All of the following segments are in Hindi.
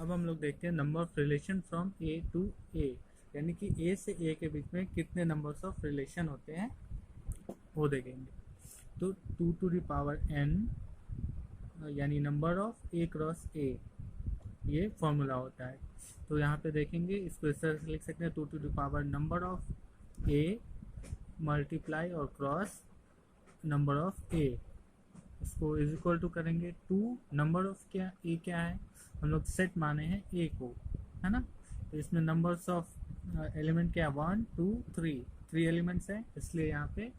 अब हम लोग देखते हैं number of relation from A to A, यानी कि ए से ए के बीच में कितने नंबर्स ऑफ रिलेशन होते हैं वो देखेंगे। तो 2 टू द पावर n यानी नंबर ऑफ ए क्रॉस ए, ये फॉर्मूला होता है। तो यहाँ पे देखेंगे, इसको इस तरह से लिख सकते हैं 2 to the power number of a multiply और क्रॉस नंबर ऑफ ए, इसको इज इक्वल टू करेंगे 2 नंबर ऑफ क्या ए क्या है, हम लोग सेट माने हैं ए को, है ना। तो इसमें नंबर्स ऑफ एलिमेंट क्या है 1 2 3 एलिमेंट्स हैं, इसलिए यहाँ पे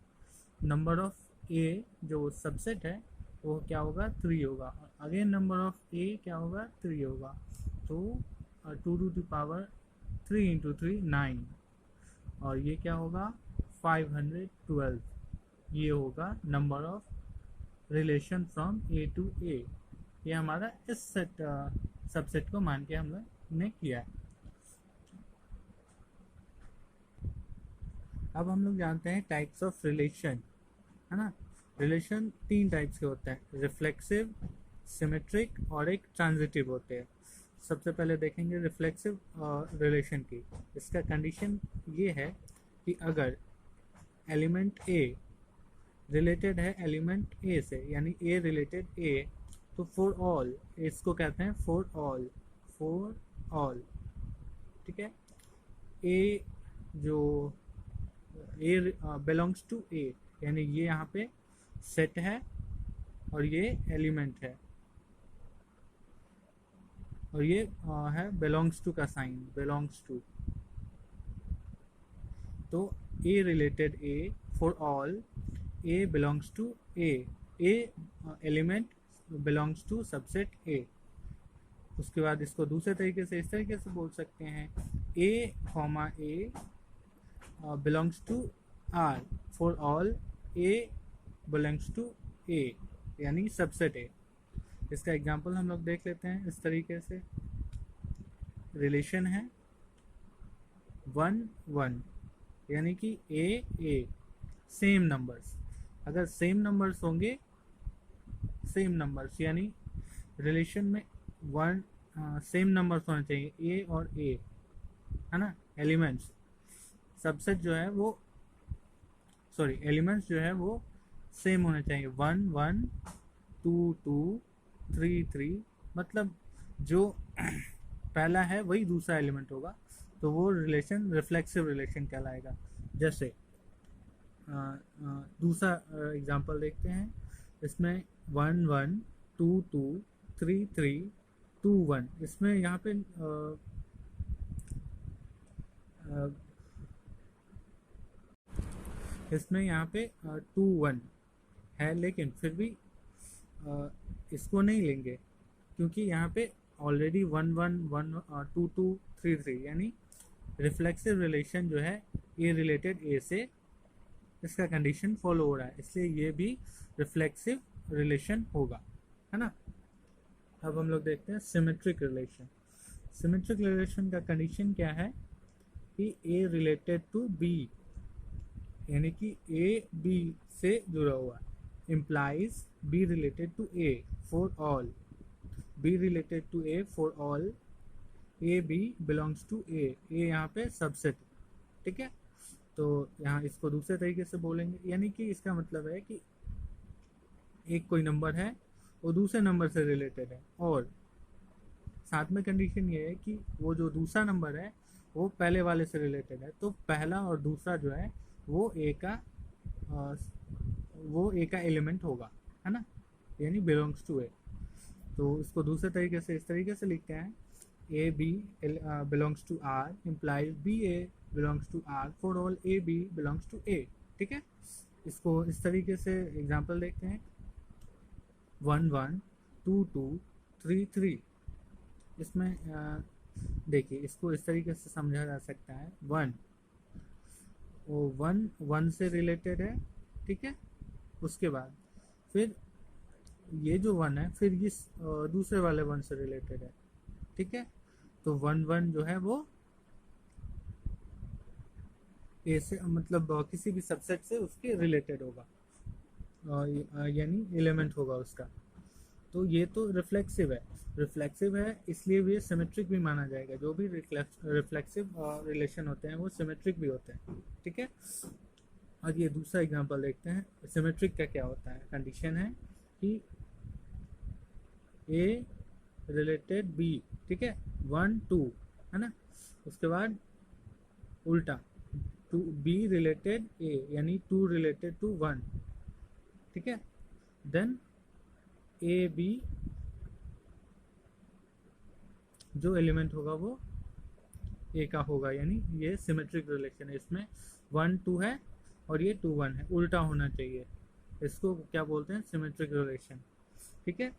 नंबर ऑफ ए जो सबसेट है वो क्या होगा 3 होगा, और अगेन नंबर ऑफ ए क्या होगा 3 होगा। तो 2 टू द पावर 3 इंटू 3 9, और ये क्या होगा 512, ये होगा number of relation from A to A. ये हमारा इस सेट सबसेट को मान के हम लोग ने किया है। अब हम लोग जानते हैं टाइप्स ऑफ रिलेशन, है ना। रिलेशन 3 टाइप्स के होते हैं, रिफ्लेक्सिव, सिमेट्रिक और एक ट्रांजिटिव होते हैं। सबसे पहले देखेंगे रिफ्लेक्सिव रिलेशन की। इसका कंडीशन ये है कि अगर एलिमेंट ए रिलेटेड है एलिमेंट ए से, यानी ए रिलेटेड ए, तो फॉर ऑल, इसको कहते हैं फॉर ऑल, ठीक है। ए जो ए बिलोंग्स टू ए, यानी ये यहाँ पे सेट है और ये एलिमेंट है, और ये है बिलोंग्स टू का साइन, बिलोंग्स टू। तो A related A for all A belongs to A element belongs to subset A. उसके बाद इसको दूसरे तरीके से इस तरीके से बोल सकते हैं, A comma A belongs to R for all A belongs to A, यानी सबसेट ए। इसका एग्जांपल हम लोग देख लेते हैं। इस तरीके से रिलेशन है 1 1, यानी कि ए सेम नंबर्स, अगर सेम नंबर्स होंगे, सेम नंबर्स यानी रिलेशन में 1 सेम नंबर्स होने चाहिए ए और ए, है ना। एलिमेंट्स सबसेट जो है वो एलिमेंट्स जो है वो सेम होने चाहिए, 1 1 2 2 3 3, मतलब जो पहला है वही दूसरा एलिमेंट होगा, तो वो रिलेशन रिफ्लेक्सिव रिलेशन कहलाएगा। जैसे दूसरा एग्जांपल देखते हैं, इसमें 1 1 2 2 3 3 2 1, इसमें यहाँ पे इसमें यहाँ पे 2 1 है, लेकिन फिर भी इसको नहीं लेंगे क्योंकि यहाँ पे ऑलरेडी 1 1 1 2 2 3 3, यानी रिफ्लेक्सिव रिलेशन जो है ए रिलेटेड ए से, इसका कंडीशन फॉलो हो रहा है, इसलिए ये भी रिफ्लेक्सिव रिलेशन होगा, है ना। अब हम लोग देखते हैं सिमेट्रिक रिलेशन। सिमेट्रिक रिलेशन का कंडीशन क्या है कि ए रिलेटेड टू बी, यानी कि ए बी से जुड़ा हुआ, implies B related to A for all, B related to A for all, A B belongs to A, A यहाँ पे सबसेट, ठीक है। तो यहाँ इसको दूसरे तरीके से बोलेंगे, यानी कि इसका मतलब है कि एक कोई नंबर है वो दूसरे नंबर से रिलेटेड है, और साथ में कंडीशन ये है कि वो जो दूसरा नंबर है वो पहले वाले से रिलेटेड है, तो पहला और दूसरा जो है वो ए का एलिमेंट होगा, है ना, यानी बिलोंग्स टू ए। तो इसको दूसरे तरीके से इस तरीके से लिखते हैं, A B belongs to R implies B A belongs to R for all A B belongs to A, ठीक है। इसको इस तरीके से एग्जांपल देखते हैं, 1 1 2 2 3 3, इसमें देखिए इसको इस तरीके से समझा जा सकता है, 1 1 से रिलेटेड है, ठीक है। उसके बाद फिर ये जो 1 है फिर ये दूसरे वाले 1 से रिलेटेड है, ठीक है। तो 1 1 जो है वो ए से, मतलब किसी भी सबसेट से उसके रिलेटेड होगा, यानी एलिमेंट होगा उसका। तो ये तो रिफ्लेक्सिव है इसलिए ये सिमेट्रिक भी माना जाएगा। जो भी रिफ्लेक्सिव रिलेशन होते हैं वो सिमेट्रिक भी होते हैं, ठीक है। और ये दूसरा एग्जांपल देखते हैं। सिमेट्रिक का क्या होता है? कंडीशन है कि ए रिलेटेड बी, ठीक है, 1 2, है ना। उसके बाद उल्टा टू बी रिलेटेड ए, यानी 2 रिलेटेड टू 1, ठीक है। देन ए बी जो एलिमेंट होगा वो ए का होगा, यानी ये सिमेट्रिक रिलेशन है। इसमें 1 2 है और ये 2 1 है, उल्टा होना चाहिए। इसको क्या बोलते हैं? सिमेट्रिक रिलेशन, ठीक है।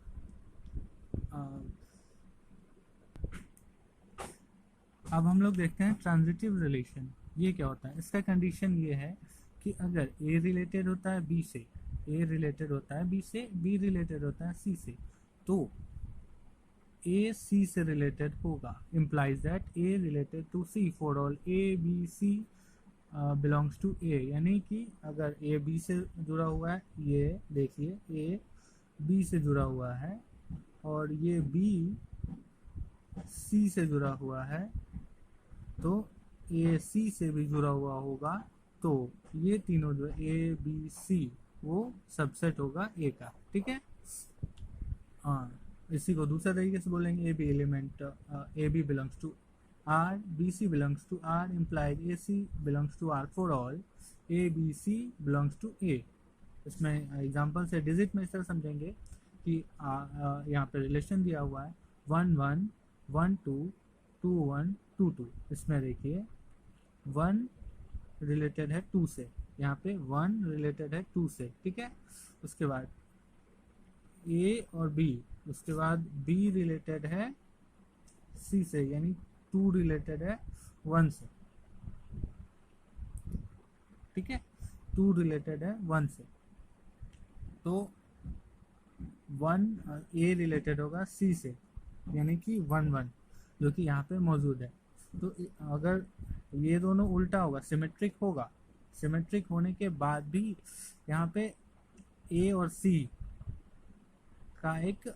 अब हम लोग देखते हैं ट्रांजिटिव रिलेशन। ये क्या होता है? इसका कंडीशन ये है कि अगर ए रिलेटेड होता है बी से, ए रिलेटेड होता है बी से, बी रिलेटेड होता है सी से, तो ए सी से रिलेटेड होगा। Implies that A related to C for all A B C belongs to A, यानी कि अगर ए बी से जुड़ा हुआ है, ये देखिए ए बी से जुड़ा हुआ है और ये बी सी से जुड़ा हुआ है, तो ए सी से भी जुड़ा हुआ होगा, तो ये तीनों जो ए बी सी वो सबसेट होगा ए का, ठीक है। हाँ, इसी को दूसरा तरीके से बोलेंगे, A B element A B belongs to R, B C belongs to R, implied A C belongs to R for all A B C belongs to A. इसमें एग्जांपल से डिजिट में इस तरह समझेंगे कि यहाँ पे रिलेशन दिया हुआ है 1 1 1 2 2 1 2 2। इसमें देखिए 1 रिलेटेड है 2 से, यहाँ पे 1 रिलेटेड है 2 से, ठीक है। उसके बाद ए और बी, उसके बाद बी रिलेटेड है सी से, यानी 2 रिलेटेड है 1 से, ठीक है। 2 रिलेटेड है 1 से, तो 1 ए रिलेटेड होगा सी से, यानी कि 1 1, जो कि यहाँ पे मौजूद है। तो अगर ये दोनों उल्टा होगा, सिमेट्रिक होगा, सिमेट्रिक होने के बाद भी यहाँ पे ए और सी का एक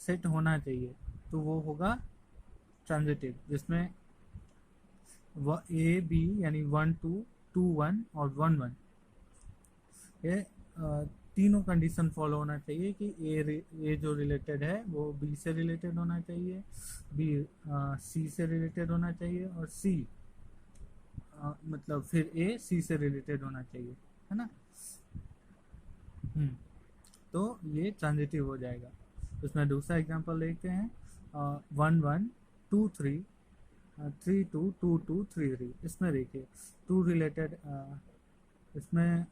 सेट होना चाहिए, तो वो होगा ट्रांजिटिव, जिसमें ए बी यानी 1 2 2 1 और 1 1, ये तीनों कंडीशन फॉलो होना चाहिए कि ए जो रिलेटेड है वो बी से रिलेटेड होना चाहिए, बी सी से रिलेटेड होना चाहिए, और सी मतलब फिर ए सी से रिलेटेड होना चाहिए, है ना। तो ये ट्रांजिटिव हो जाएगा। उसमें दूसरा एग्जांपल देखते हैं 1 1 2 3 3 2 2 2 3 3। इसमें देखिए 2 रिलेटेड, इसमें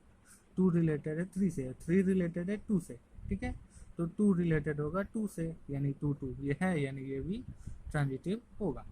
2 रिलेटेड है 3 से, 3 रिलेटेड है 2 से, ठीक है। तो 2 रिलेटेड होगा 2 से, यानी 2 2 ये है, यानी ये भी ट्रांजिटिव होगा।